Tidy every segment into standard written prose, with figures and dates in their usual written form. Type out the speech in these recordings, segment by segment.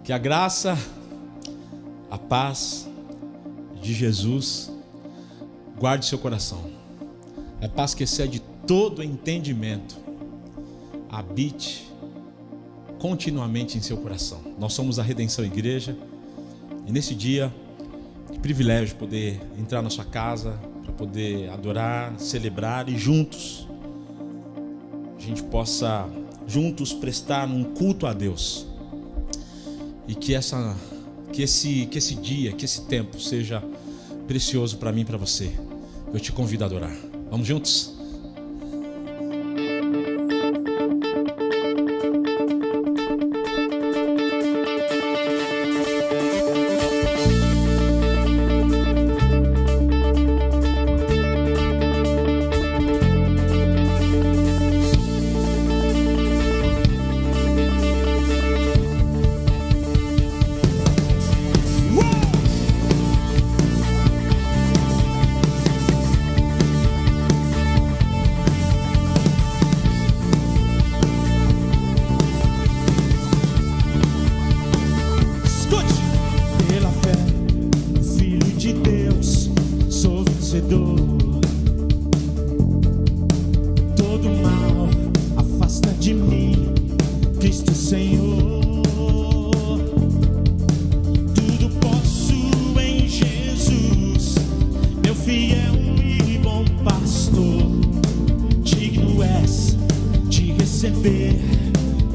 Que a graça, a paz de Jesus guarde seu coração. A paz que excede todo entendimento habite continuamente em seu coração. Nós somos a Redenção Igreja e nesse dia, que privilégio poder entrar na sua casa para poder adorar, celebrar e juntos a gente possa juntos prestar um culto a Deus. E que esse dia, que esse tempo seja precioso para mim e para você. Eu te convido a adorar. Vamos juntos?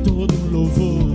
Todo louvor.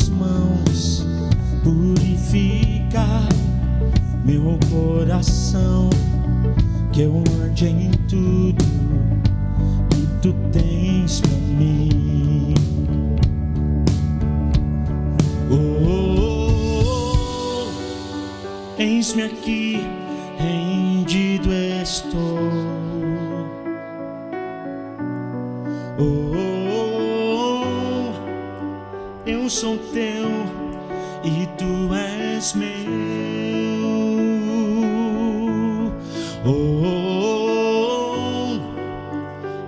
tuas mãos purifica meu coração, que eu ande em tudo que tu tens pra mim. Eis-me aqui, rendido estou. Eu sou teu e tu és meu.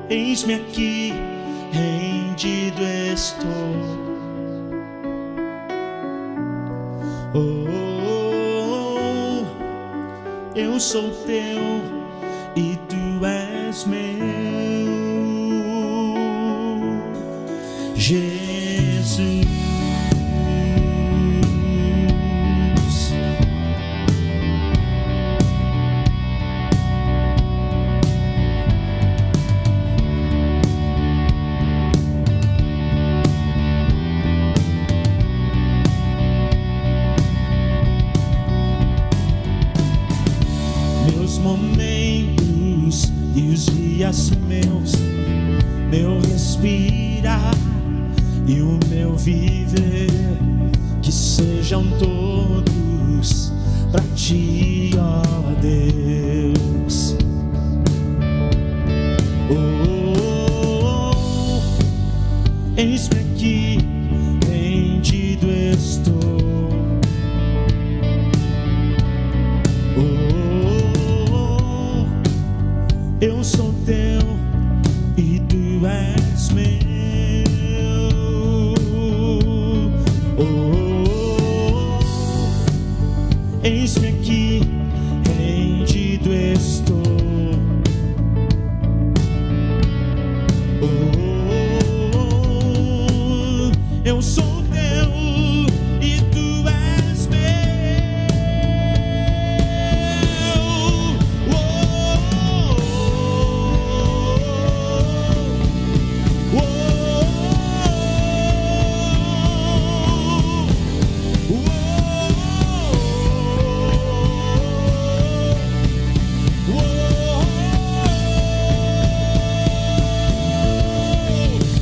Eis-me aqui, rendido estou. Eu sou teu e tu és meu. Jesus, meus momentos e os dias meus, meu respirar e o meu viver, que sejam todos pra ti, ó Deus. Eis-me aqui, rendido estou. Eu sou teu e tu és meu. Eis-me aqui, rendido estou. Eu sou teu e tu és meu.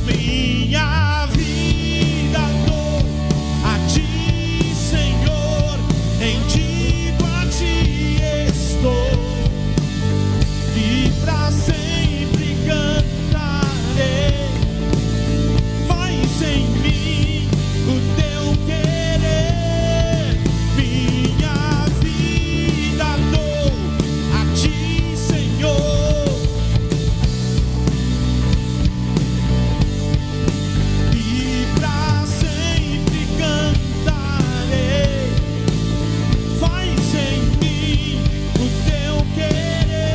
Minha vida dou a ti, Senhor, rendido a ti estou, e pra sempre cantarei. Faz em mim o teu querer. Minha vida dou a ti, Senhor, e pra sempre cantarei. Faz em mim o teu querer.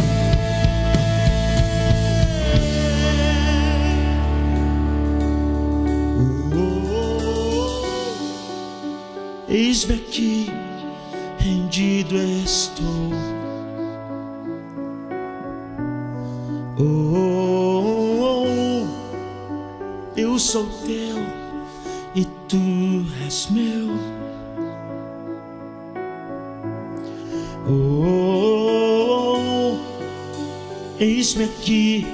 Eis-me aqui, rendido estou. Eu sou teu e tu és meu. Eis-me aqui,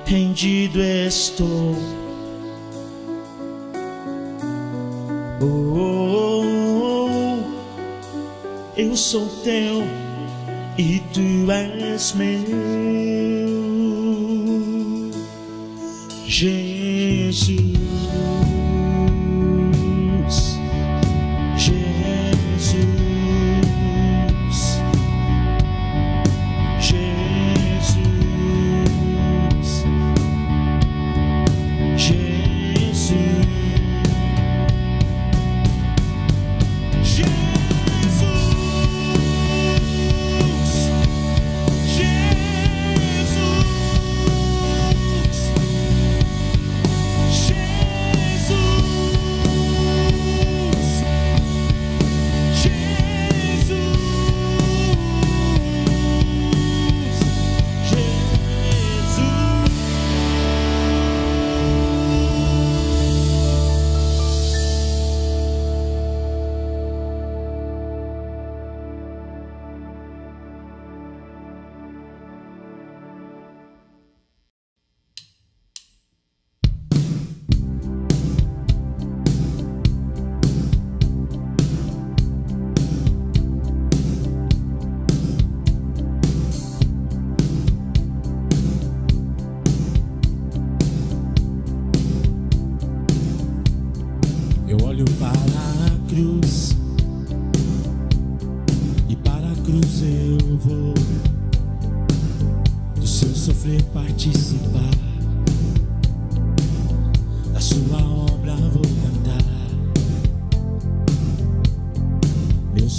rendido estou. Eu sou teu e tu és meu. Jesus, Jesus, Jesus, Jesus, Jesus, Jesus.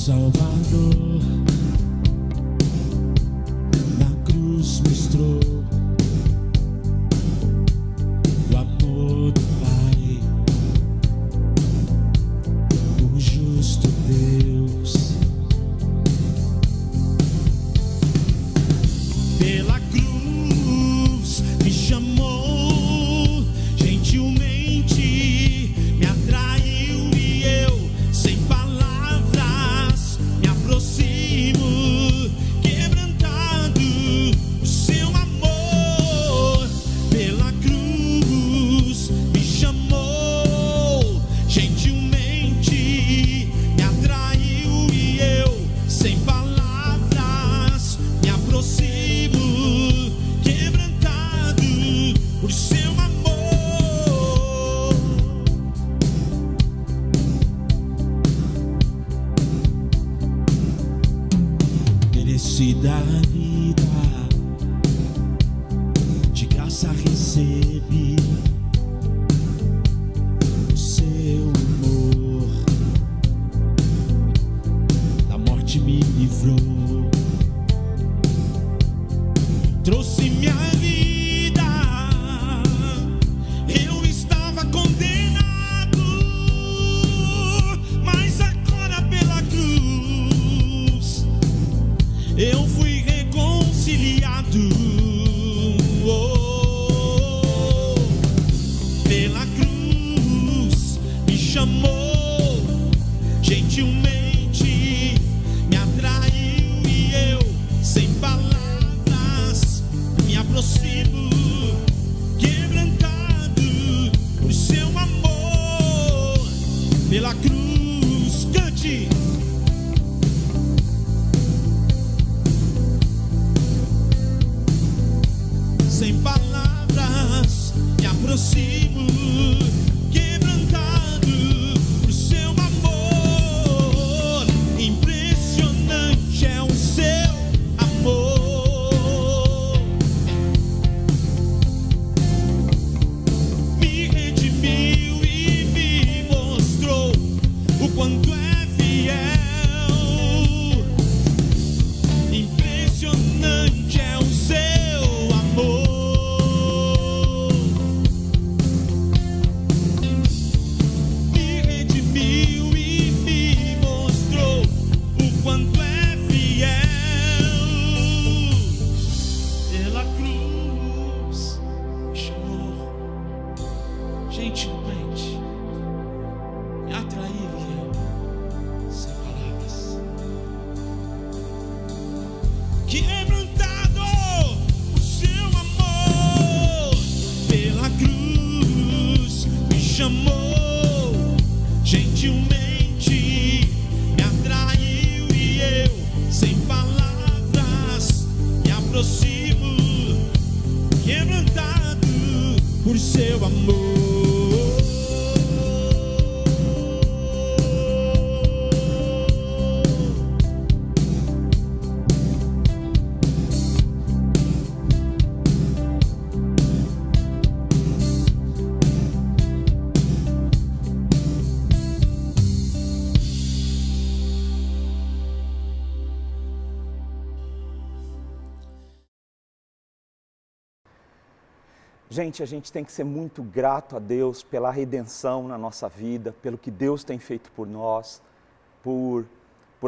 Salvador na cruz mostrou o amor do Pai, o justo Deus. Pela cruz me chamou, gentilmente me atraiu e eu, sem palavras, me aproximo, quebrantado o seu amor. Pela cruz me chamou, gentilmente me atraiu e eu, sem palavras, me aproximo, quebrantado por seu amor. Merecida a vida, de graça recebi o seu amor, da morte me livrou, trouxe minha vida. Eu estava condenado, mas agora pela cruz eu fui reconciliado. Oh, pela cruz me chamou, gentilmente me atraiu e eu, sem palavras, me aproximo, quebrantado por seu amor. Pela cruz, cante. Sem palavras, me aproximo, quebrantado por seu amor. Impressionante é o seu amor. Me redimiu e me mostrou o quanto é fiel. Impressionante é o seu amor. Me redimiu e me mostrou o quanto é fiel. Pela cruz me chamou, gentilmente me atraiu e eu, sem palavras, quebrantado o seu amor. Pela cruz me chamou, gentilmente me atraiu e eu, sem palavras, me aproximo, quebrantado por seu amor. Gente, a gente tem que ser muito grato a Deus pela redenção na nossa vida, pelo que Deus tem feito por nós, por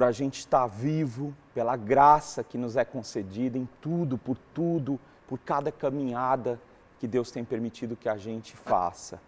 a gente estar vivo, pela graça que nos é concedida em tudo, por cada caminhada que Deus tem permitido que a gente faça.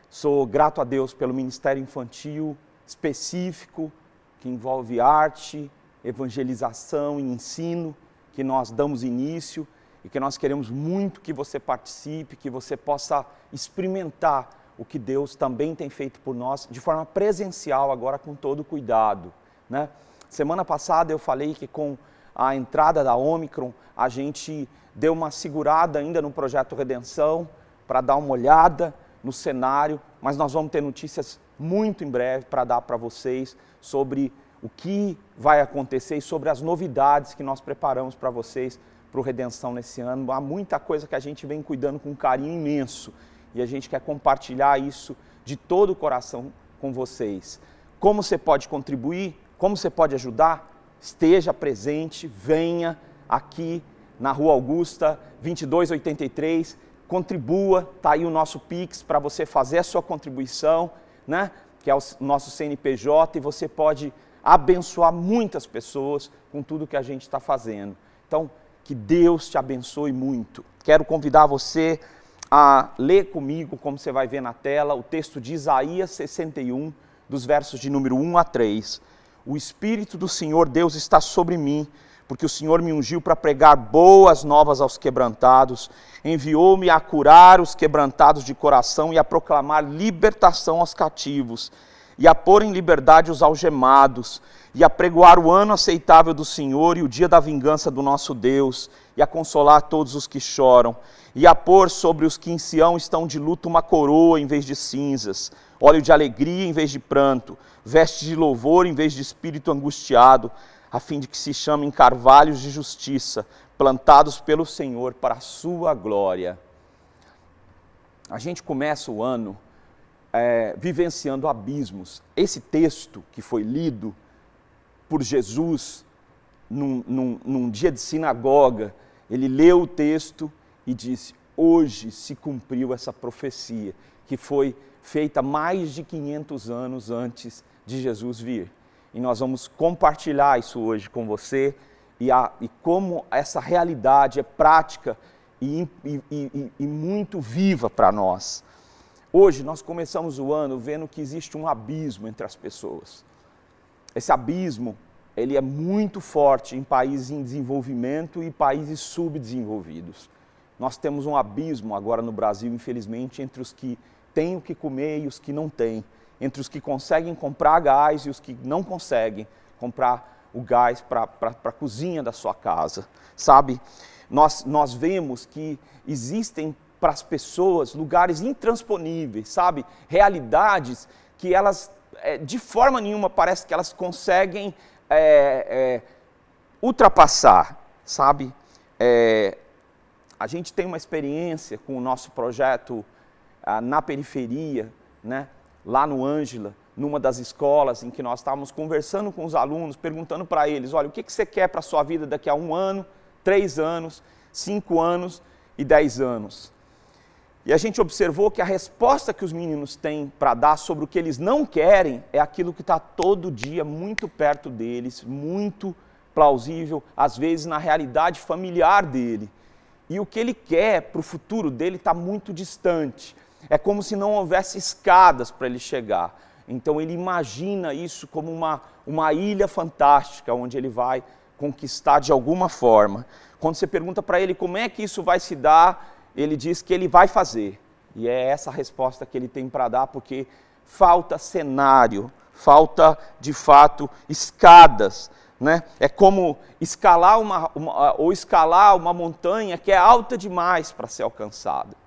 Sou grato a Deus pelo ministério infantil específico, que envolve arte, evangelização e ensino, que nós damos início e que nós queremos muito que você participe, que você possa experimentar o que Deus também tem feito por nós de forma presencial, agora com todo cuidado, né? Semana passada eu falei que com a entrada da Ômicron, a gente deu uma segurada ainda no Projeto Redenção, para dar uma olhada no cenário, mas nós vamos ter notícias muito em breve para dar para vocês sobre o que vai acontecer e sobre as novidades que nós preparamos para vocês para o Redenção nesse ano. Há muita coisa que a gente vem cuidando com um carinho imenso e a gente quer compartilhar isso de todo o coração com vocês. Como você pode contribuir? Como você pode ajudar? Esteja presente, venha aqui na Rua Augusta, 2283, contribua, está aí o nosso Pix para você fazer a sua contribuição, né? Que é o nosso CNPJ, e você pode abençoar muitas pessoas com tudo que a gente está fazendo. Então, que Deus te abençoe muito. Quero convidar você a ler comigo, como você vai ver na tela, o texto de Isaías 61, dos versos de número 1 a 3. O Espírito do Senhor Deus está sobre mim, porque o Senhor me ungiu para pregar boas novas aos quebrantados, enviou-me a curar os quebrantados de coração e a proclamar libertação aos cativos, e a pôr em liberdade os algemados, e a pregoar o ano aceitável do Senhor e o dia da vingança do nosso Deus, e a consolar todos os que choram, e a pôr sobre os que em Sião estão de luto uma coroa em vez de cinzas, óleo de alegria em vez de pranto, veste de louvor em vez de espírito angustiado, a fim de que se chamem carvalhos de justiça, plantados pelo Senhor para a sua glória. A gente começa o ano vivenciando abismos. Esse texto que foi lido por Jesus num dia de sinagoga, ele leu o texto e disse: hoje se cumpriu essa profecia, que foi feita mais de 500 anos antes de Jesus vir. E nós vamos compartilhar isso hoje com você, e como essa realidade é prática e muito viva para nós. Hoje nós começamos o ano vendo que existe um abismo entre as pessoas. Esse abismo, ele é muito forte em países em desenvolvimento e países subdesenvolvidos. Nós temos um abismo agora no Brasil, infelizmente, entre os que têm o que comer e os que não têm, entre os que conseguem comprar gás e os que não conseguem comprar o gás para a cozinha da sua casa, sabe? Nós vemos que existem para as pessoas lugares intransponíveis, sabe? Realidades que elas, de forma nenhuma, parece que elas conseguem ultrapassar, sabe? A gente tem uma experiência com o nosso projeto na periferia, né? Lá no Ângela, numa das escolas em que nós estávamos conversando com os alunos, perguntando para eles: olha, o que você quer para a sua vida daqui a 1 ano, 3 anos, 5 anos e 10 anos? E a gente observou que a resposta que os meninos têm para dar sobre o que eles não querem é aquilo que está todo dia muito perto deles, muito plausível, às vezes na realidade familiar dele. E o que ele quer para o futuro dele está muito distante. É como se não houvesse escadas para ele chegar. Então ele imagina isso como uma ilha fantástica, onde ele vai conquistar de alguma forma. Quando você pergunta para ele como é que isso vai se dar, ele diz que ele vai fazer. E é essa a resposta que ele tem para dar, porque falta cenário, falta de fato escadas, né? É como escalar uma montanha que é alta demais para ser alcançada.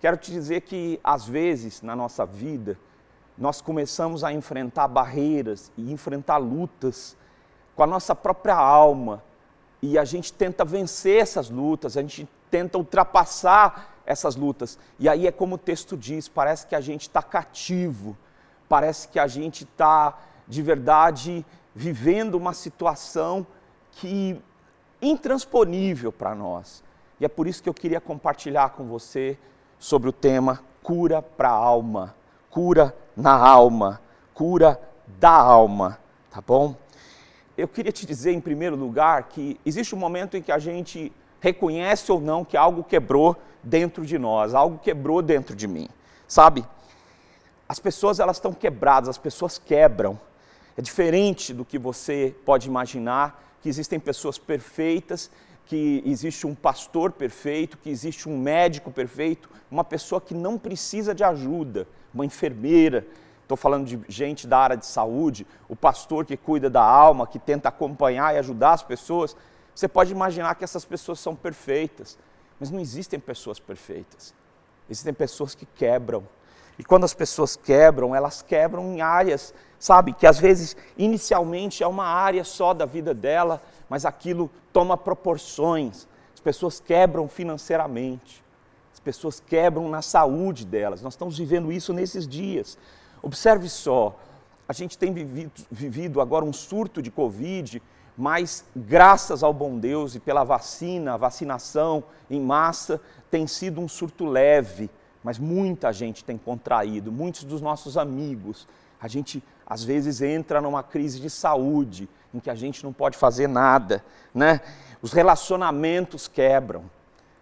Quero te dizer que, às vezes, na nossa vida, nós começamos a enfrentar barreiras e enfrentar lutas com a nossa própria alma. E a gente tenta vencer essas lutas, a gente tenta ultrapassar essas lutas. E aí é como o texto diz, parece que a gente está cativo, parece que a gente está, de verdade, vivendo uma situação intransponível para nós. E é por isso que eu queria compartilhar com você sobre o tema cura para a alma, cura na alma, cura da alma, tá bom? Eu queria te dizer, em primeiro lugar, que existe um momento em que a gente reconhece ou não que algo quebrou dentro de nós, algo quebrou dentro de mim, sabe? As pessoas, elas estão quebradas, as pessoas quebram. É diferente do que você pode imaginar, que existem pessoas perfeitas, que existe um pastor perfeito, que existe um médico perfeito, uma pessoa que não precisa de ajuda, uma enfermeira, estou falando de gente da área de saúde, o pastor que cuida da alma, que tenta acompanhar e ajudar as pessoas. Você pode imaginar que essas pessoas são perfeitas, mas não existem pessoas perfeitas. Existem pessoas que quebram. E quando as pessoas quebram, elas quebram em áreas, sabe, que às vezes inicialmente é uma área só da vida dela, mas aquilo toma proporções. As pessoas quebram financeiramente, as pessoas quebram na saúde delas. Nós estamos vivendo isso nesses dias. Observe só, a gente tem vivido agora um surto de Covid, mas graças ao bom Deus e pela vacina, a vacinação em massa tem sido um surto leve, mas muita gente tem contraído, muitos dos nossos amigos. A gente às vezes entra numa crise de saúde, em que a gente não pode fazer nada, né? Os relacionamentos quebram.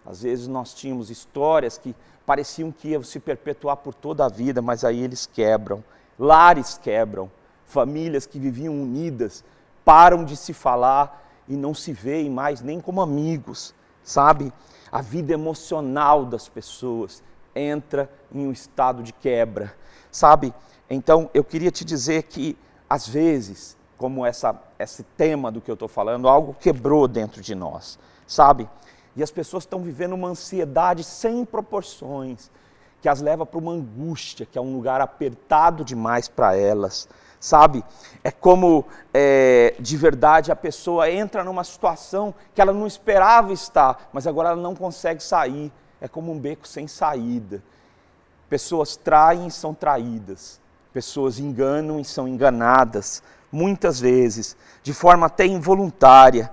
Às vezes nós tínhamos histórias que pareciam que iam se perpetuar por toda a vida, mas aí eles quebram. Lares quebram, famílias que viviam unidas param de se falar e não se veem mais nem como amigos, sabe? A vida emocional das pessoas entra em um estado de quebra, sabe? Então eu queria te dizer que às vezes, como esse tema do que eu estou falando, algo quebrou dentro de nós, sabe? E as pessoas estão vivendo uma ansiedade sem proporções, que as leva para uma angústia, que é um lugar apertado demais para elas, sabe? É como, de verdade, a pessoa entra numa situação que ela não esperava estar, mas agora ela não consegue sair. É como um beco sem saída. Pessoas traem e são traídas. Pessoas enganam e são enganadas, muitas vezes, de forma até involuntária.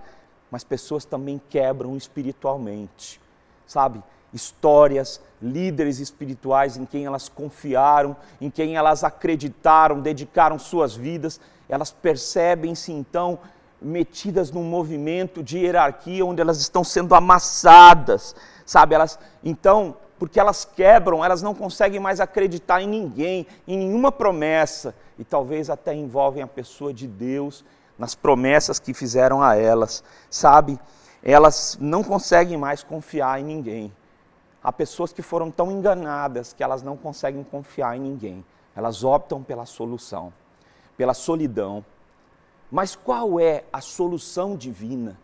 Mas pessoas também quebram espiritualmente, sabe? Histórias, líderes espirituais em quem elas confiaram, em quem elas acreditaram, dedicaram suas vidas, elas percebem-se então metidas num movimento de hierarquia onde elas estão sendo amassadas, sabe? Então, porque elas quebram, elas não conseguem mais acreditar em ninguém, em nenhuma promessa, e talvez até envolvem a pessoa de Deus nas promessas que fizeram a elas, sabe? Elas não conseguem mais confiar em ninguém. Há pessoas que foram tão enganadas que elas não conseguem confiar em ninguém. Elas optam pela solução, pela solidão. Mas qual é a solução divina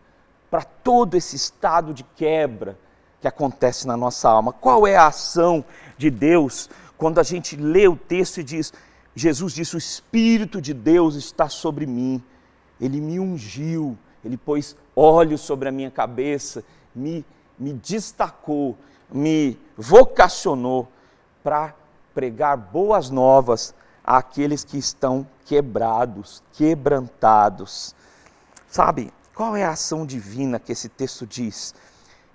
para todo esse estado de quebra que acontece na nossa alma? Qual é a ação de Deus quando a gente lê o texto e diz, Jesus disse, o Espírito de Deus está sobre mim, Ele me ungiu, Ele pôs olhos sobre a minha cabeça, me destacou, me vocacionou para pregar boas novas àqueles que estão quebrados, quebrantados. Sabe, qual é a ação divina que esse texto diz?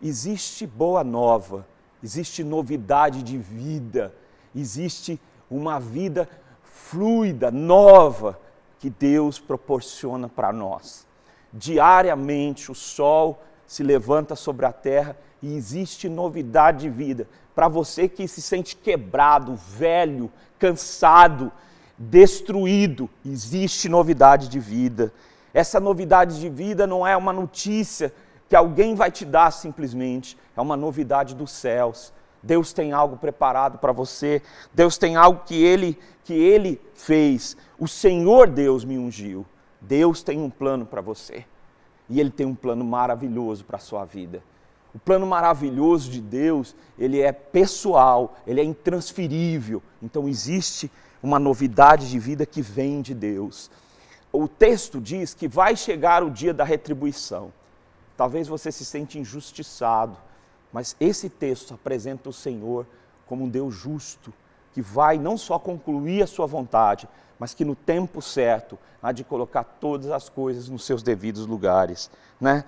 Existe boa nova, existe novidade de vida, existe uma vida fluida, nova, que Deus proporciona para nós. Diariamente o sol se levanta sobre a terra e existe novidade de vida. Para você que se sente quebrado, velho, cansado, destruído, existe novidade de vida. Essa novidade de vida não é uma notícia que alguém vai te dar simplesmente, é uma novidade dos céus. Deus tem algo preparado para você, Deus tem algo que Ele fez. O Senhor Deus me ungiu. Deus tem um plano para você. E Ele tem um plano maravilhoso para a sua vida. O plano maravilhoso de Deus, ele é pessoal, ele é intransferível. Então existe uma novidade de vida que vem de Deus. O texto diz que vai chegar o dia da retribuição. Talvez você se sente injustiçado, mas esse texto apresenta o Senhor como um Deus justo, que vai não só concluir a sua vontade, mas que no tempo certo há de colocar todas as coisas nos seus devidos lugares, né?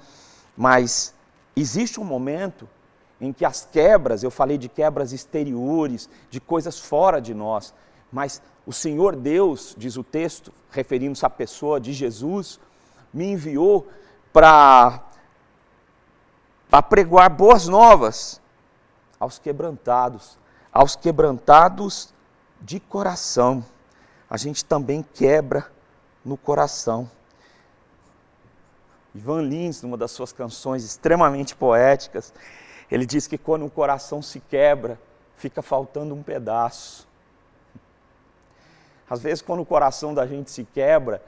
Mas existe um momento em que as quebras, eu falei de quebras exteriores, de coisas fora de nós, mas o Senhor Deus, diz o texto, referindo-se à pessoa de Jesus, me enviou para pregoar boas novas aos quebrantados de coração. A gente também quebra no coração. Ivan Lins, numa das suas canções extremamente poéticas, ele diz que quando o coração se quebra, fica faltando um pedaço. Às vezes, quando o coração da gente se quebra,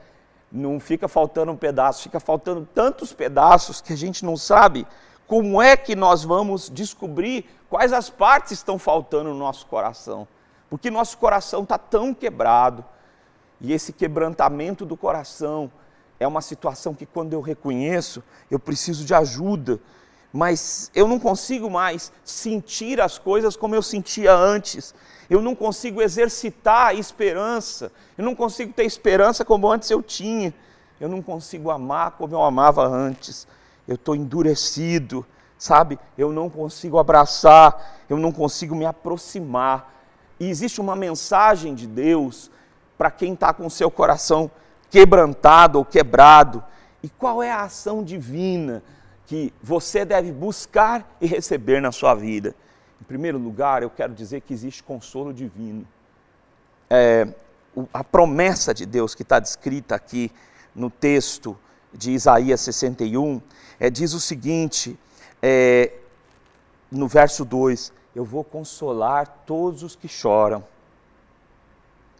não fica faltando um pedaço, fica faltando tantos pedaços que a gente não sabe como é que nós vamos descobrir quais as partes estão faltando no nosso coração. Porque nosso coração está tão quebrado. E esse quebrantamento do coração é uma situação que quando eu reconheço, eu preciso de ajuda. mas eu não consigo mais sentir as coisas como eu sentia antes. Eu não consigo exercitar a esperança. Eu não consigo ter esperança como antes eu tinha. Eu não consigo amar como eu amava antes. Eu estou endurecido, sabe? Eu não consigo abraçar, eu não consigo me aproximar. E existe uma mensagem de Deus para quem está com o seu coração quebrantado ou quebrado. E qual é a ação divina que você deve buscar e receber na sua vida? Em primeiro lugar, eu quero dizer que existe consolo divino. A promessa de Deus que está descrita aqui no texto de Isaías 61, diz o seguinte, no verso 2, eu vou consolar todos os que choram.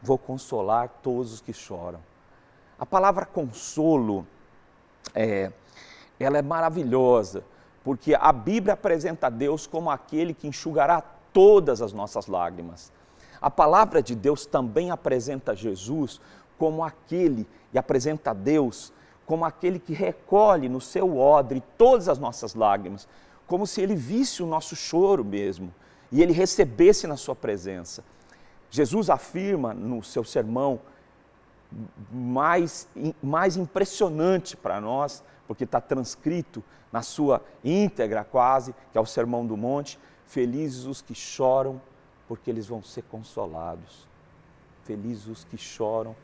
Vou consolar todos os que choram. A palavra consolo, ela é maravilhosa, porque a Bíblia apresenta Deus como aquele que enxugará todas as nossas lágrimas. A palavra de Deus também apresenta Jesus como aquele, e apresenta Deus como aquele que recolhe no seu odre todas as nossas lágrimas, como se ele visse o nosso choro mesmo, e ele recebesse na sua presença. Jesus afirma no seu sermão mais impressionante para nós, porque está transcrito na sua íntegra quase, que é o Sermão do Monte: felizes os que choram, porque eles vão ser consolados. Felizes os que choram,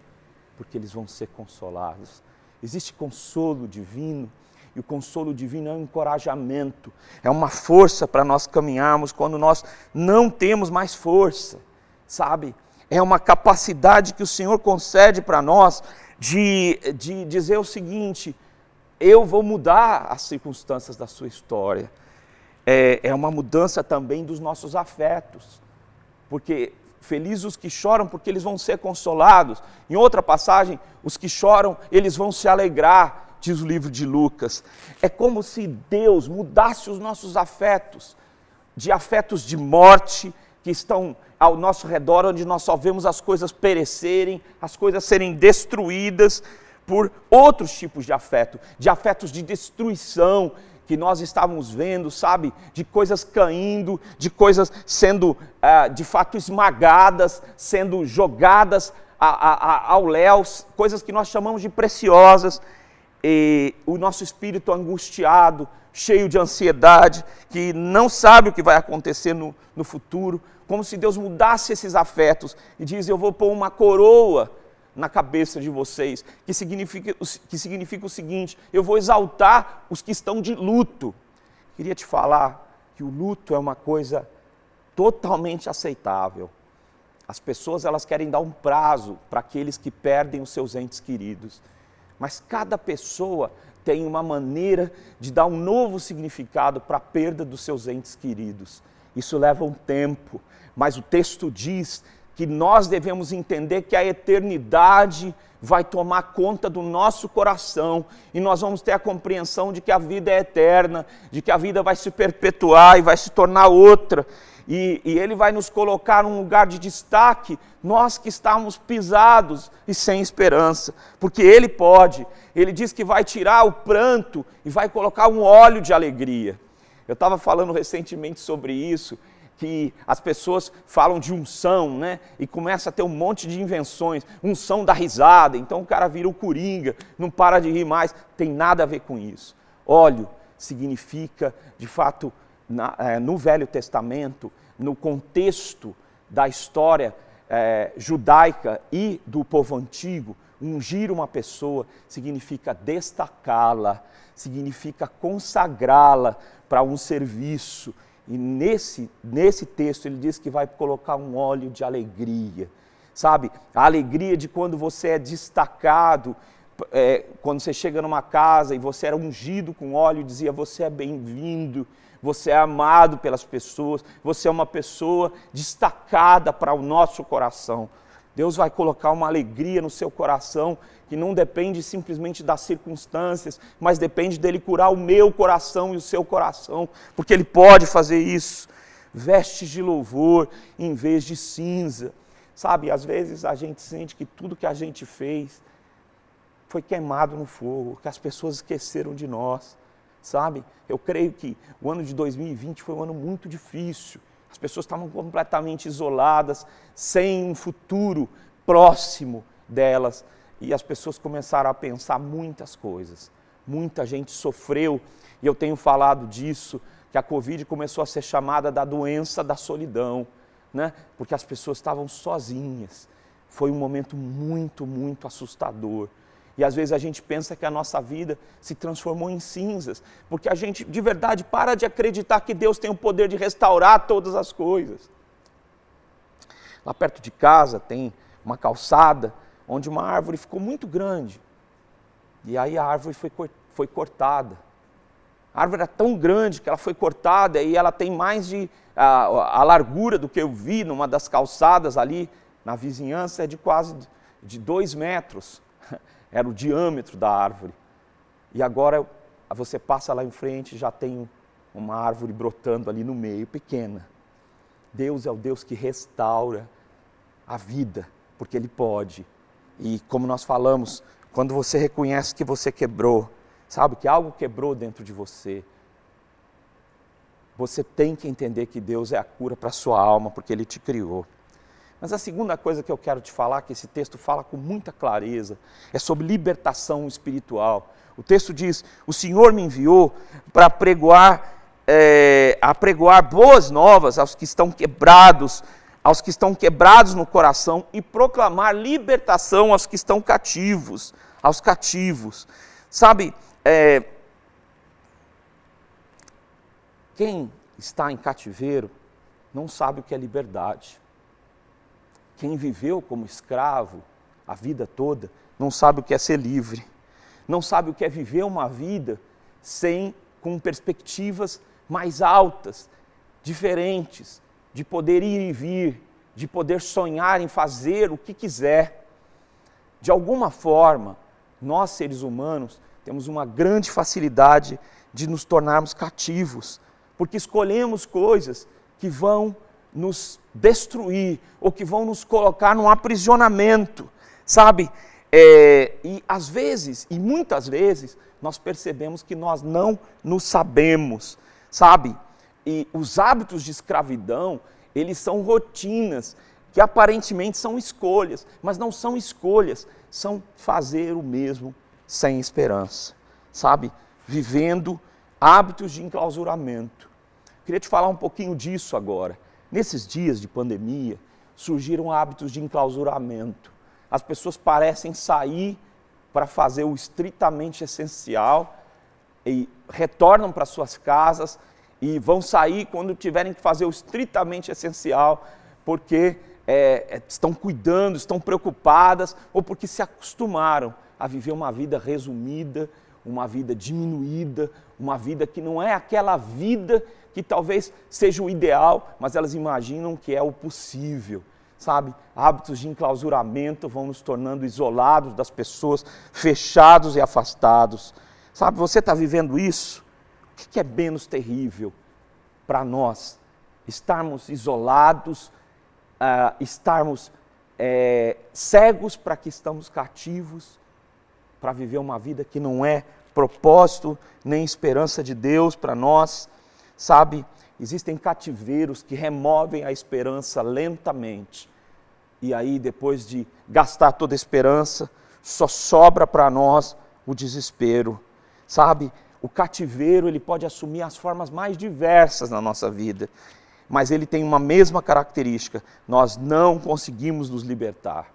porque eles vão ser consolados. Existe consolo divino, e o consolo divino é um encorajamento, é uma força para nós caminharmos quando nós não temos mais força, sabe? É uma capacidade que o Senhor concede para nós de dizer o seguinte: eu vou mudar as circunstâncias da sua história. É uma mudança também dos nossos afetos, porque felizes os que choram, porque eles vão ser consolados. Em outra passagem, os que choram, eles vão se alegrar, diz o livro de Lucas. É como se Deus mudasse os nossos afetos, de afetos de morte, que estão ao nosso redor, onde nós só vemos as coisas perecerem, as coisas serem destruídas, por outros tipos de afetos de destruição, que nós estávamos vendo, sabe, de coisas caindo, de coisas sendo de fato esmagadas, sendo jogadas ao léu, coisas que nós chamamos de preciosas, e o nosso espírito angustiado, cheio de ansiedade, que não sabe o que vai acontecer no futuro, como se Deus mudasse esses afetos e diz: eu vou pôr uma coroa na cabeça de vocês, que significa o seguinte: eu vou exaltar os que estão de luto. Queria te falar que o luto é uma coisa totalmente aceitável. As pessoas, elas querem dar um prazo para aqueles que perdem os seus entes queridos, mas cada pessoa tem uma maneira de dar um novo significado para a perda dos seus entes queridos. Isso leva um tempo, mas o texto diz que nós devemos entender que a eternidade vai tomar conta do nosso coração e nós vamos ter a compreensão de que a vida é eterna, de que a vida vai se perpetuar e vai se tornar outra. E Ele vai nos colocar num lugar de destaque, nós que estamos pisados e sem esperança, porque Ele pode. Ele diz que vai tirar o pranto e vai colocar um óleo de alegria. Eu estava falando recentemente sobre isso, que as pessoas falam de unção, né? E começa a ter um monte de invenções, unção da risada, então o cara vira o coringa, não para de rir mais, tem nada a ver com isso. Óleo significa, de fato, no Velho Testamento, no contexto da história judaica e do povo antigo, ungir uma pessoa significa destacá-la, significa consagrá-la para um serviço. E nesse texto ele diz que vai colocar um óleo de alegria, sabe? A alegria de quando você é destacado, quando você chega numa casa e você era ungido com óleo, dizia: você é bem-vindo, você é amado pelas pessoas, você é uma pessoa destacada para o nosso coração. Deus vai colocar uma alegria no seu coração que não depende simplesmente das circunstâncias, mas depende dele curar o meu coração e o seu coração, porque Ele pode fazer isso. Vestes de louvor em vez de cinza. Sabe, às vezes a gente sente que tudo que a gente fez foi queimado no fogo, que as pessoas esqueceram de nós. sabe? Eu creio que o ano de 2020 foi um ano muito difícil. As pessoas estavam completamente isoladas, sem um futuro próximo delas. E as pessoas começaram a pensar muitas coisas. Muita gente sofreu, e eu tenho falado disso, que a Covid começou a ser chamada da doença da solidão, né? Porque as pessoas estavam sozinhas. Foi um momento muito, muito assustador. E às vezes a gente pensa que a nossa vida se transformou em cinzas, porque a gente de verdade para de acreditar que Deus tem o poder de restaurar todas as coisas. Lá perto de casa tem uma calçada onde uma árvore ficou muito grande. E aí a árvore foi cortada. A árvore era tão grande que ela foi cortada e ela tem mais de a largura do que eu vi numa das calçadas ali na vizinhança, é de quase de 2 metros. Era o diâmetro da árvore. E agora você passa lá em frente e já tem uma árvore brotando ali no meio, pequena. Deus é o Deus que restaura a vida, porque Ele pode. E como nós falamos, quando você reconhece que você quebrou, sabe, que algo quebrou dentro de você, você tem que entender que Deus é a cura para a sua alma, porque Ele te criou. Mas a segunda coisa que eu quero te falar, que esse texto fala com muita clareza, é sobre libertação espiritual. O texto diz, o Senhor me enviou para pregoar boas novas aos que estão quebrados no coração e proclamar libertação aos que estão cativos, aos cativos. Sabe, quem está em cativeiro não sabe o que é liberdade. Quem viveu como escravo a vida toda não sabe o que é ser livre. Não sabe o que é viver uma vida com perspectivas mais altas, diferentes, de poder ir e vir, de poder sonhar em fazer o que quiser. De alguma forma, nós seres humanos temos uma grande facilidade de nos tornarmos cativos, porque escolhemos coisas que vão nos destruir, ou que vão nos colocar num aprisionamento, sabe? E às vezes, e muitas vezes, nós percebemos que nós não nos sabemos, sabe? E os hábitos de escravidão, eles são rotinas, que aparentemente são escolhas, mas não são escolhas, são fazer o mesmo sem esperança, sabe? Vivendo hábitos de enclausuramento. Queria te falar um pouquinho disso agora. Nesses dias de pandemia, surgiram hábitos de enclausuramento. As pessoas parecem sair para fazer o estritamente essencial e retornam para suas casas e vão sair quando tiverem que fazer o estritamente essencial, porque estão cuidando, estão preocupadas ou porque se acostumaram a viver uma vida resumida, uma vida diminuída, uma vida que não é aquela vida que talvez seja o ideal, mas elas imaginam que é o possível, sabe? Hábitos de enclausuramento vão nos tornando isolados das pessoas, fechados e afastados. Sabe, você está vivendo isso? O que é menos terrível para nós? Estarmos isolados, estarmos cegos para que estamos cativos, para viver uma vida que não é propósito nem esperança de Deus para nós. Sabe, existem cativeiros que removem a esperança lentamente. E aí, depois de gastar toda a esperança, só sobra para nós o desespero. Sabe, o cativeiro ele pode assumir as formas mais diversas na nossa vida. Mas ele tem uma mesma característica, nós não conseguimos nos libertar.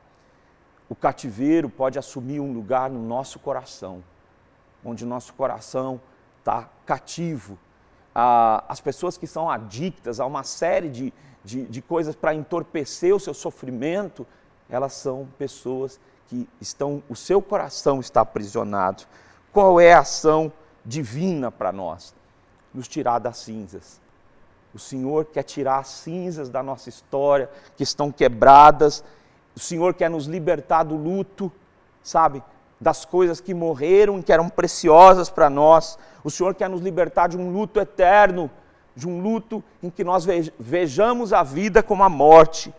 O cativeiro pode assumir um lugar no nosso coração, onde o nosso coração está cativo. As pessoas que são adictas a uma série de coisas para entorpecer o seu sofrimento, elas são pessoas que o seu coração está aprisionado. Qual é a ação divina para nós? Nos tirar das cinzas. O Senhor quer tirar as cinzas da nossa história, que estão quebradas. O Senhor quer nos libertar do luto, sabe? Das coisas que morreram e que eram preciosas para nós. O Senhor quer nos libertar de um luto eterno, de um luto em que nós vejamos a vida como a morte.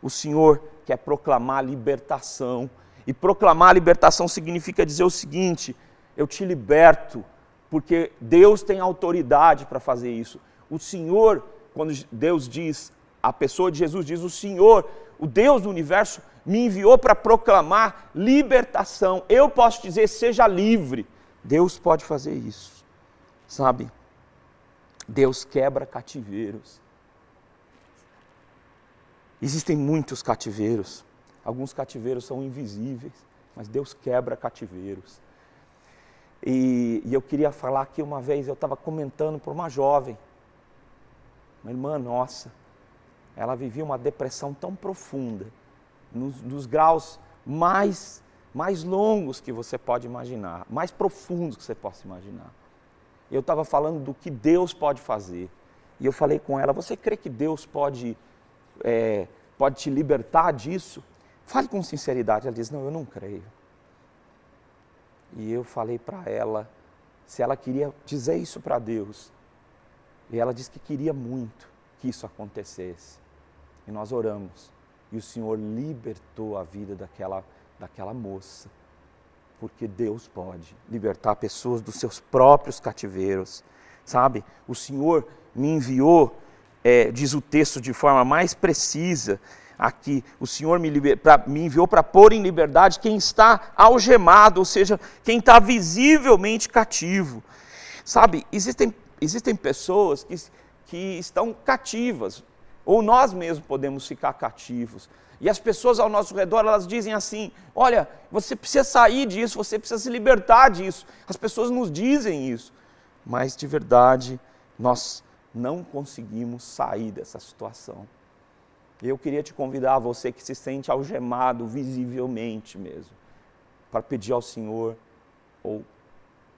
O Senhor quer proclamar libertação. E proclamar libertação significa dizer o seguinte: eu te liberto porque Deus tem autoridade para fazer isso. O Senhor, quando Deus diz, a pessoa de Jesus diz, o Senhor, o Deus do universo, me enviou para proclamar libertação. Eu posso dizer, seja livre. Deus pode fazer isso, sabe? Deus quebra cativeiros. Existem muitos cativeiros. Alguns cativeiros são invisíveis, mas Deus quebra cativeiros. E eu queria falar que uma vez eu estava comentando para uma jovem, uma irmã nossa, ela vivia uma depressão tão profunda, nos graus mais longos que você pode imaginar, mais profundos que você possa imaginar. Eu estava falando do que Deus pode fazer. E eu falei com ela, você crê que Deus pode te libertar disso? Fale com sinceridade. Ela disse, não, eu não creio. E eu falei para ela se ela queria dizer isso para Deus. E ela disse que queria muito que isso acontecesse. E nós oramos. E o Senhor libertou a vida daquela moça. Porque Deus pode libertar pessoas dos seus próprios cativeiros. Sabe? O Senhor me enviou, diz o texto de forma mais precisa, aqui, o Senhor me enviou para pôr em liberdade quem está algemado, ou seja, quem está visivelmente cativo. Sabe, existem pessoas que estão cativas, ou nós mesmos podemos ficar cativos. E as pessoas ao nosso redor, elas dizem assim, olha, você precisa sair disso, você precisa se libertar disso. As pessoas nos dizem isso, mas de verdade, nós não conseguimos sair dessa situação. Eu queria te convidar, você que se sente algemado visivelmente mesmo, para pedir ao Senhor, ou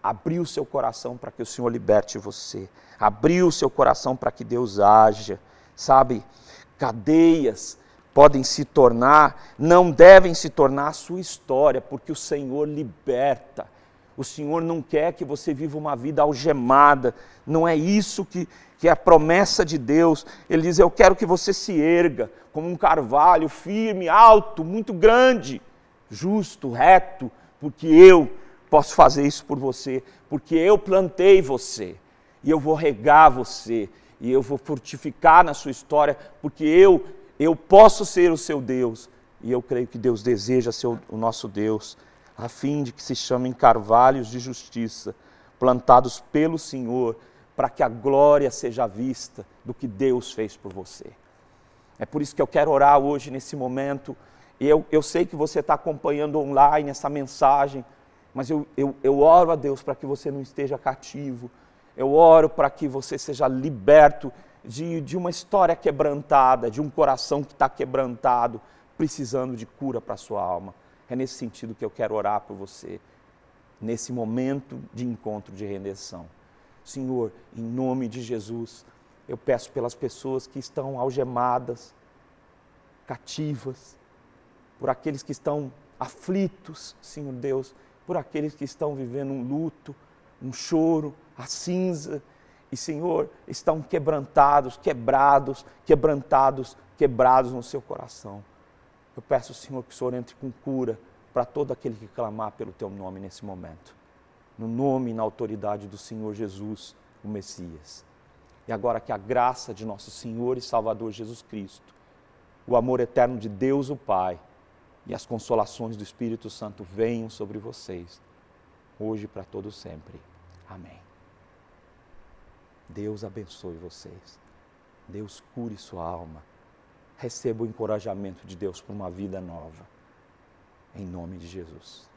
abrir o seu coração para que o Senhor liberte você, abrir o seu coração para que Deus haja, sabe? Cadeias podem se tornar, não devem se tornar a sua história, porque o Senhor liberta. O Senhor não quer que você viva uma vida algemada, não é isso que é a promessa de Deus. Ele diz, eu quero que você se erga como um carvalho firme, alto, muito grande, justo, reto, porque eu posso fazer isso por você, porque eu plantei você, e eu vou regar você, e eu vou fortificar na sua história, porque eu posso ser o seu Deus, e eu creio que Deus deseja ser o nosso Deus, a fim de que se chamem carvalhos de justiça, plantados pelo Senhor, para que a glória seja vista do que Deus fez por você. É por isso que eu quero orar hoje, nesse momento. Eu sei que você está acompanhando online essa mensagem, mas eu oro a Deus para que você não esteja cativo. Eu oro para que você seja liberto de uma história quebrantada, de um coração que está quebrantado, precisando de cura para a sua alma. É nesse sentido que eu quero orar por você, nesse momento de encontro de redenção. Senhor, em nome de Jesus, eu peço pelas pessoas que estão algemadas, cativas, por aqueles que estão aflitos, Senhor Deus, por aqueles que estão vivendo um luto, um choro, a cinza, e Senhor, estão quebrantados, quebrados no seu coração. Eu peço, Senhor, que o Senhor entre com cura para todo aquele que clamar pelo Teu nome nesse momento. No nome e na autoridade do Senhor Jesus, o Messias. E agora que a graça de nosso Senhor e Salvador Jesus Cristo, o amor eterno de Deus o Pai e as consolações do Espírito Santo venham sobre vocês, hoje e para todo sempre. Amém. Deus abençoe vocês. Deus cure sua alma. Receba o encorajamento de Deus para uma vida nova. Em nome de Jesus.